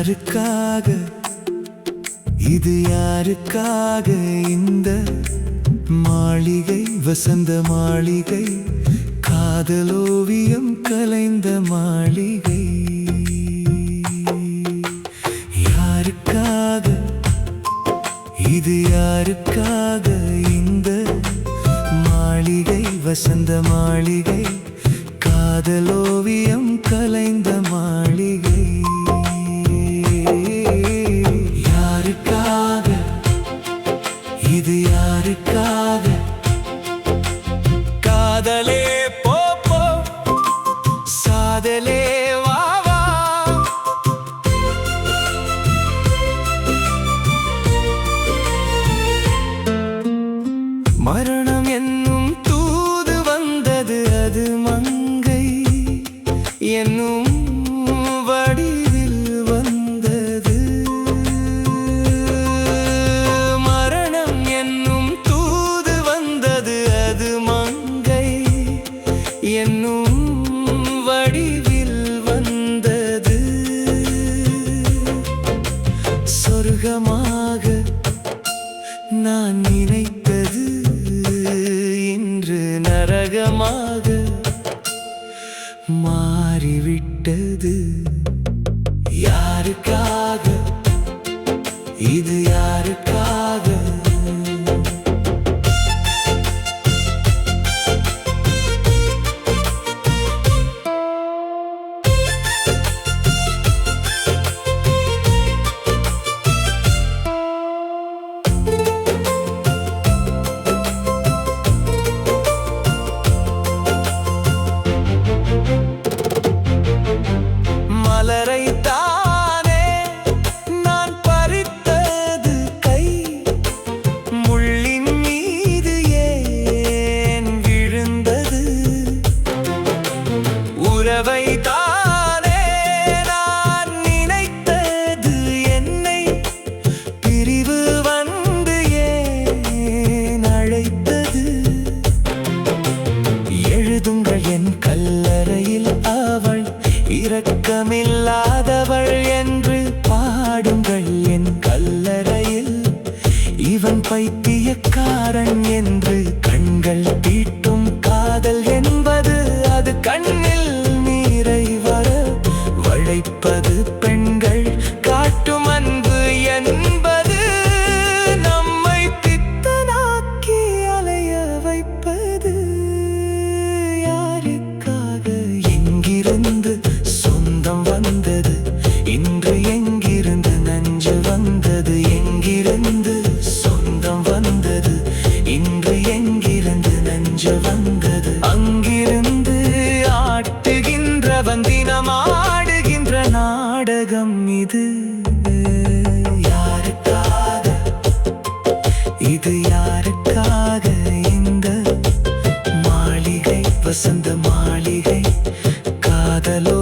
யாருக்காக இது யாருக்காக இந்த மாளிகை வசந்த மாளிகை காதலோவியம் கலைந்த மாளிகை யாருக்காக இது யாருக்காக இந்த மாளிகை வசந்த மாளிகை காதலோவியம் கலைந்த மாளிகை யாருக்காக இது யாருக்காக காதலே போ போ சாதலே வா வா மரணம் என்னும் தூது வந்தது அது மங்கை என்னும் வடிவில் வந்தது மரணம் என்னும் தூது வந்தது அது மங்கை என்னும் வடிவில் வந்தது சொர்க்கமாக நான் நினைத்தது இன்று நரகமாக மாறிவிட்டது யாருக்காக இது யாருக்காக மலரைத்தானே நான் பறித்தது கை முள்ளின் மீது ஏன் விழுந்தது உறவைத்தானே நான் நினைத்தது என்னை பிரிவு வந்து ஏன் அழைத்தது எழுதுங்கள் என் கல்லறையில் அவள் இரக்கமில்லாதவள் என்று பாடுங்கள் என் கல்லறையில் இவன் பைத்தியக்காரன் என்று கண்கள் தீட்டும் காதல் என்பது அது கண்ணில் நீரை வர வளைப்பது பெண்கள் காட்டும் அன்பு என்பது நம்மை பித்தனாக்கி அலைய வைப்பது யாருக்காக எங்கிருந்து சொந்தம் வந்தது இன்று எங்கிருந்து நஞ்சு வந்தது எங்கிருந்து சொந்தம் வந்தது இன்று எங்கிருந்து நஞ்சு வந்தது அங்கிருந்து ஆட்டுகின்றவன் தினம் ஆடுகின்ற நாடகம் இது யாருக்காக இது யாருக்காக இந்த மாளிகை வசந்த மாளிகை காதலோ